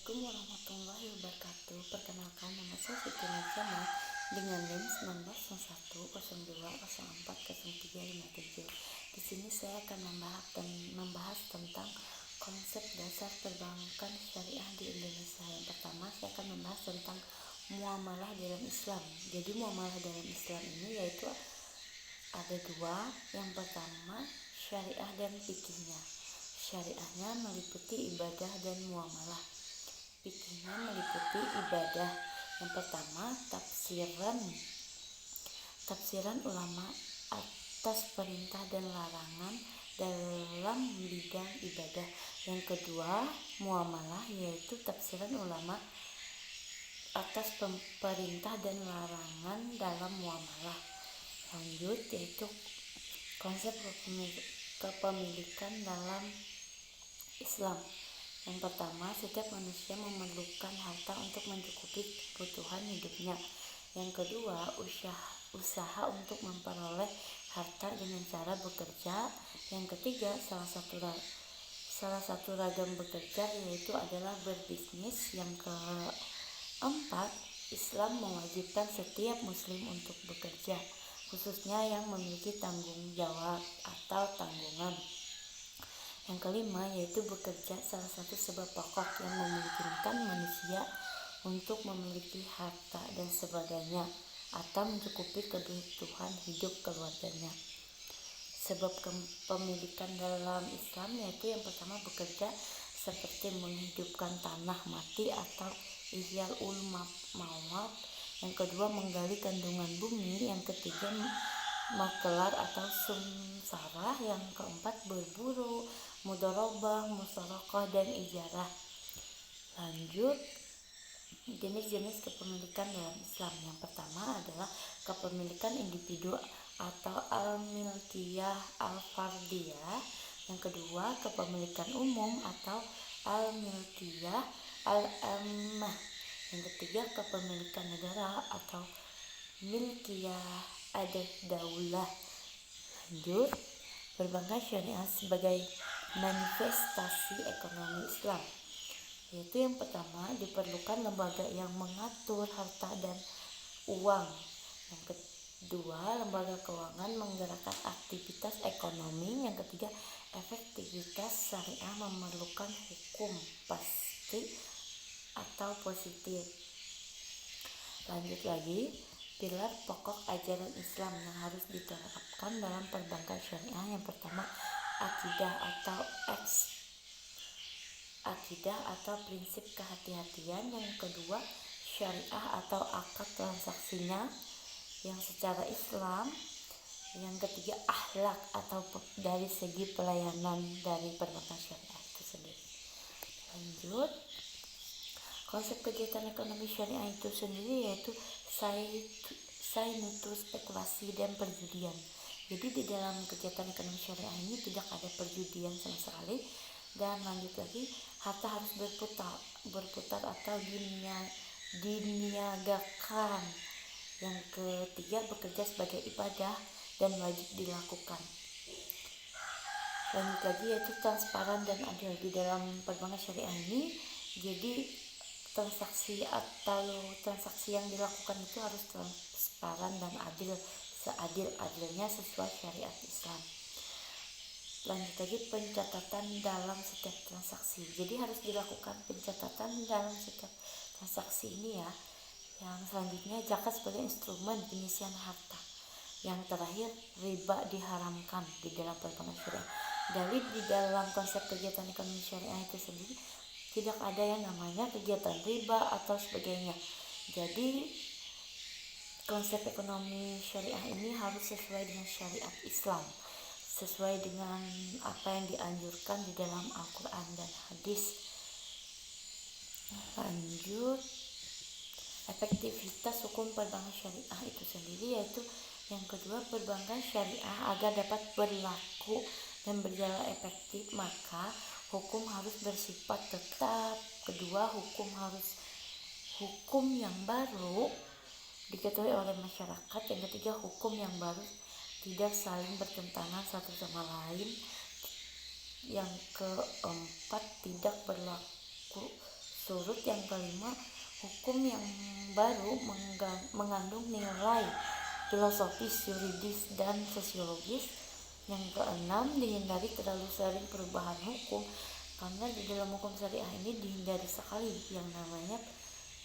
Assalamualaikum warahmatullahi wabarakatuh. Perkenalkan, nama saya Siti Nurjana dengan NIM 190102040357. Di sini saya akan membahas tentang konsep dasar perbankan syariah di Indonesia. Yang pertama, saya akan membahas tentang muamalah dalam Islam. Jadi muamalah dalam Islam ini yaitu ada dua. Yang pertama, syariah dan fikihnya. Syariahnya meliputi ibadah dan muamalah. Fikihnya meliputi ibadah. Yang pertama, tafsiran ulama atas perintah dan larangan dalam bidang ibadah. Yang kedua, muamalah, yaitu tafsiran ulama atas perintah dan larangan dalam muamalah. Lanjut, yaitu konsep kepemilikan dalam Islam. Yang pertama, setiap manusia memerlukan harta untuk mencukupi kebutuhan hidupnya. Yang kedua, usaha untuk memperoleh harta dengan cara bekerja. Yang ketiga, salah satu ragam bekerja yaitu adalah berbisnis. Yang keempat, Islam mewajibkan setiap muslim untuk bekerja, khususnya yang memiliki tanggung jawab atau tanggungan. Yang kelima, yaitu bekerja salah satu sebab pokok yang memungkinkan manusia untuk memiliki harta dan sebagainya atau mencukupi kebutuhan hidup keluarganya. Sebab kepemilikan dalam Islam yaitu yang pertama bekerja seperti menghidupkan tanah mati atau ihya'ul mawat. Yang kedua, menggali kandungan bumi. Yang ketiga, makelar atau sumsara. Yang keempat, berburu, mudharabah, musyarakah, dan ijarah. Lanjut, jenis-jenis kepemilikan dalam Islam. Yang pertama adalah kepemilikan individu atau al-milkiyah al-fardiyah. Yang kedua, kepemilikan umum atau al-milkiyah al-ammah. Yang ketiga, kepemilikan negara atau milkiyah ad-daulah. Lanjut, perbankan syariah sebagai manifestasi ekonomi Islam, yaitu yang pertama, diperlukan lembaga yang mengatur harta dan uang. Yang kedua, lembaga keuangan menggerakkan aktivitas ekonomi. Yang ketiga, efektivitas syariah memerlukan hukum pasti atau positif. Lanjut lagi, pilar pokok ajaran Islam yang harus diterapkan dalam perbankan syariah. Yang pertama, akidah atau prinsip kehati-hatian. Yang kedua, syariah atau akad transaksinya yang secara Islam. Yang ketiga, akhlak atau dari segi pelayanan dari perbankan syariah itu sendiri. Lanjut, konsep kegiatan ekonomi syariah itu sendiri yaitu sainutu spekulasi dan perjudian. Jadi di dalam kegiatan ekonomi syariah ini tidak ada perjudian sama sekali. Dan lanjut lagi, harta harus berputar atau diniagakan. Yang ketiga, bekerja sebagai ibadah dan wajib dilakukan. Lanjut lagi, yaitu transparan dan adil. Di dalam perbankan syariah ini, jadi transaksi yang dilakukan itu harus transparan dan adil, seadil-adilnya sesuai syariat Islam. Lanjut lagi, pencatatan dalam setiap transaksi. Jadi harus dilakukan pencatatan dalam setiap transaksi ini ya. Yang selanjutnya, zakat sebagai instrumen pengisian harta. Yang terakhir, riba diharamkan di dalam perbankan syariah. Dari di dalam konsep kegiatan ekonomi syariah itu sendiri tidak ada yang namanya kegiatan riba atau sebagainya. Jadi konsep ekonomi syariah ini harus sesuai dengan syariat Islam, sesuai dengan apa yang dianjurkan di dalam Al-Quran dan hadis. Lanjut, efektivitas hukum perbankan syariah itu sendiri yaitu yang kedua, perbankan syariah agar dapat berlaku dan berjalan efektif maka hukum harus bersifat tetap. Kedua, hukum yang baru diketahui oleh masyarakat. Yang ketiga, hukum yang baru tidak saling bertentangan satu sama lain. Yang keempat, tidak berlaku surut. Yang kelima, hukum yang baru mengandung nilai filosofis, yuridis, dan sosiologis. Yang keenam, dihindari terlalu sering perubahan hukum, karena di dalam hukum syariah ini dihindari sekali yang namanya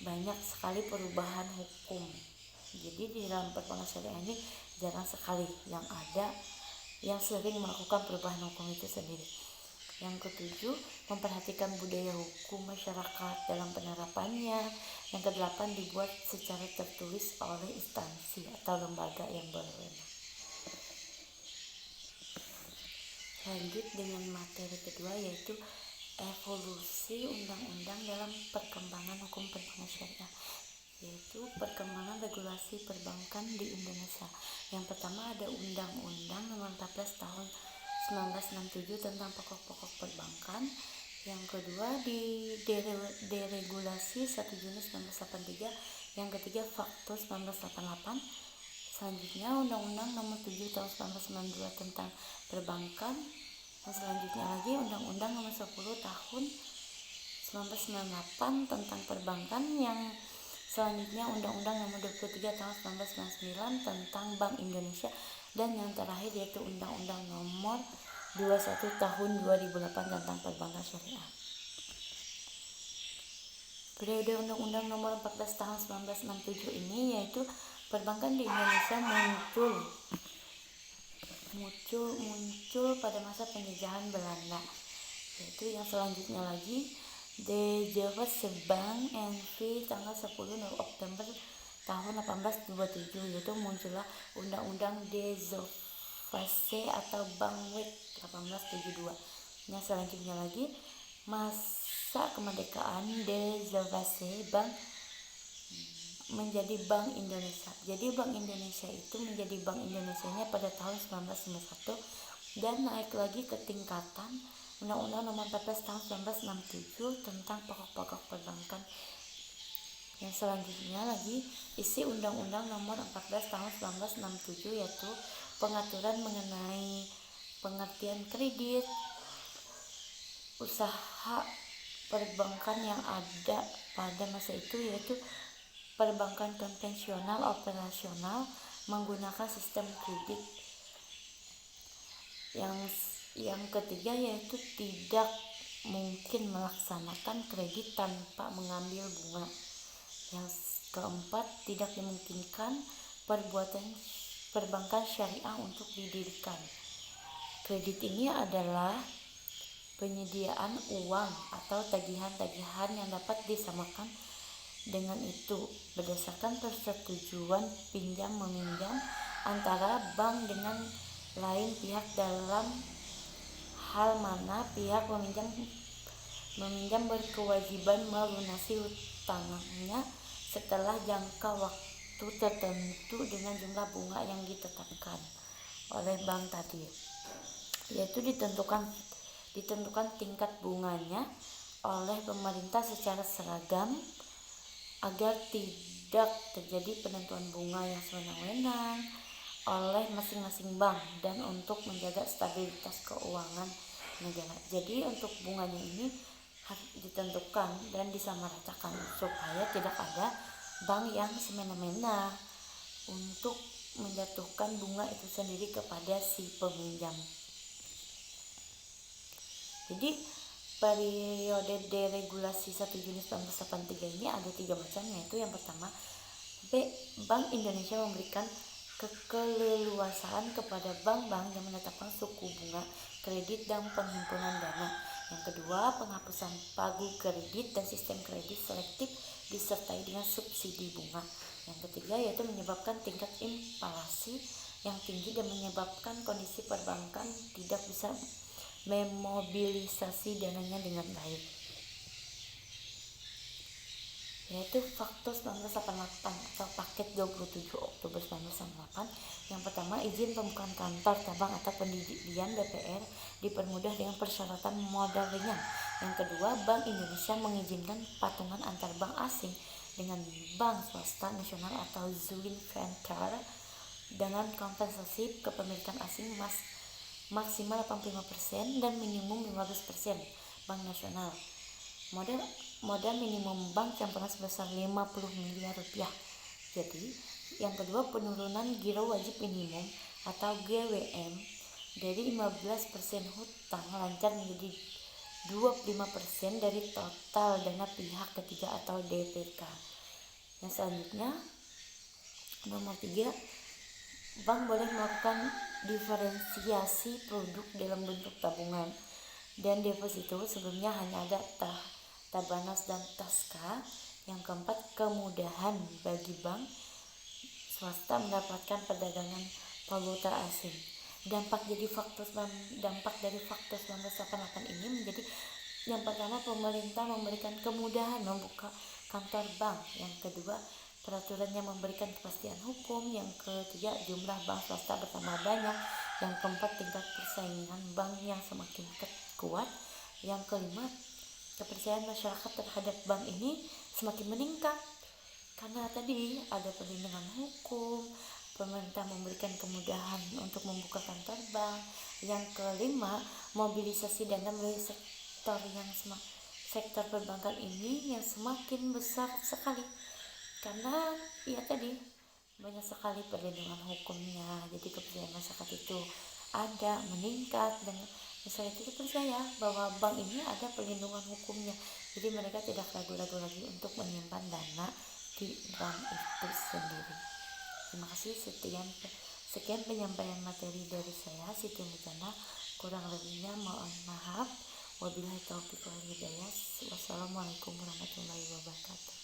banyak sekali perubahan hukum. Jadi di dalam perbankan syariah ini jarang sekali yang ada yang sering melakukan perubahan hukum itu sendiri. Yang ketujuh, memperhatikan budaya hukum masyarakat dalam penerapannya. Yang kedelapan, dibuat secara tertulis oleh instansi atau lembaga yang berwenang. Lanjut dengan materi kedua, yaitu evolusi undang-undang dalam perkembangan hukum perbankan syariah, yaitu perkembangan regulasi perbankan di Indonesia. Yang pertama ada Undang-Undang Nomor 14 Tahun 1967 tentang pokok-pokok perbankan. Yang kedua di deregulasi 1 Juni 1983. Yang ketiga Faktor 1988. Selanjutnya Undang-Undang Nomor 7 Tahun 1992 tentang perbankan. Yang selanjutnya lagi Undang-Undang Nomor 10 Tahun 1998 tentang perbankan. Yang selanjutnya Undang-Undang Nomor 23 Tahun 1999 tentang Bank Indonesia. Dan yang terakhir yaitu Undang-Undang Nomor 21 Tahun 2008 tentang perbankan syariah. Periode Undang-Undang Nomor 14 Tahun 1967 ini yaitu perbankan di Indonesia muncul pada masa penjajahan Belanda. Yaitu yang selanjutnya lagi De Java Bank NV tanggal 10 Oktober tahun 1827, yaitu muncullah Undang-Undang De Java atau Bank Week 1872. Yang selanjutnya lagi masa kemerdekaan De Java Bank menjadi Bank Indonesia. Jadi Bank Indonesia itu menjadi Bank Indonesianya pada tahun 1991 dan naik lagi ke tingkatan Undang-Undang Nomor 14 Tahun 1967 tentang pokok-pokok perbankan. Yang selanjutnya lagi isi Undang-Undang Nomor 14 Tahun 1967 yaitu pengaturan mengenai pengertian kredit, usaha perbankan yang ada pada masa itu, yaitu perbankan konvensional operasional menggunakan sistem kredit. Yang ketiga yaitu tidak mungkin melaksanakan kredit tanpa mengambil bunga. Yang keempat, tidak dimungkinkan perbuatan perbankan syariah untuk didirikan. Kredit ini adalah penyediaan uang atau tagihan-tagihan yang dapat disamakan dengan itu berdasarkan persetujuan pinjam-meminjam antara bank dengan lain pihak, dalam hal mana pihak meminjam berkewajiban melunasi utangnya setelah jangka waktu tertentu dengan jumlah bunga yang ditetapkan oleh bank tadi, yaitu ditentukan tingkat bunganya oleh pemerintah secara seragam agar tidak terjadi penentuan bunga yang sewenang-wenang oleh masing-masing bank dan untuk menjaga stabilitas keuangan negara. Jadi untuk bunganya ini harus ditentukan dan disamaratakan supaya tidak ada bank yang semena-mena untuk menjatuhkan bunga itu sendiri kepada si peminjam. Jadi periode deregulasi 1 Juni 1983 ini ada 3 macam, yaitu yang pertama, Bank Indonesia memberikan keleluasaan kepada bank-bank yang menetapkan suku bunga kredit dan penghimpunan dana. Yang kedua, penghapusan pagu kredit dan sistem kredit selektif disertai dengan subsidi bunga. Yang ketiga yaitu menyebabkan tingkat inflasi yang tinggi dan menyebabkan kondisi perbankan tidak bisa memobilisasi dananya dengan baik, yaitu Faktor 1988 atau Paket 27 Oktober 1998. Yang pertama, izin pembukaan kantor cabang atau pendirian BPR dipermudah dengan persyaratan modal ringan. Yang kedua, Bank Indonesia mengizinkan patungan antar bank asing dengan bank swasta nasional atau joint venture dengan kompensasi kepemilikan asing maksimal 85% dan minimum 15% bank nasional. Model modal minimum bank campuran sebesar 50 miliar rupiah. Jadi, yang kedua penurunan giro wajib minimum atau GWM dari 15% hutang lancar menjadi 25% dari total dana pihak ketiga atau DPK. Yang selanjutnya, nomor 3, bank boleh melakukan diferensiasi produk dalam bentuk tabungan dan deposito. Sebelumnya hanya ada Tabanas dan Taska. Yang keempat, kemudahan bagi bank swasta mendapatkan perdagangan valuta asing. Dampak dari faktor 1988 ini menjadi yang pertama, pemerintah memberikan kemudahan membuka kantor bank. Yang kedua, peraturan yang memberikan kepastian hukum. Yang ketiga, jumlah bank swasta bertambah banyak. Yang keempat, tingkat persaingan bank yang semakin kuat. Yang kelima, kepercayaan masyarakat terhadap bank ini semakin meningkat karena tadi ada perlindungan hukum, pemerintah memberikan kemudahan untuk membuka kantor bank. Yang kelima, mobilisasi dana melalui sektor perbankan ini yang semakin besar sekali karena ya tadi banyak sekali perlindungan hukumnya. Jadi kepercayaan masyarakat itu ada meningkat dan masyarakat itu percaya bahwa bank ini ada perlindungan hukumnya. Jadi mereka tidak ragu-ragu lagi untuk menyimpan dana di bank itu sendiri. Terima kasih. Sekian penyampaian materi dari saya, Siti Mujana. Kurang lebihnya mohon maaf. Wabillahi taufiq wal hidayah. Wassalamualaikum warahmatullahi wabarakatuh.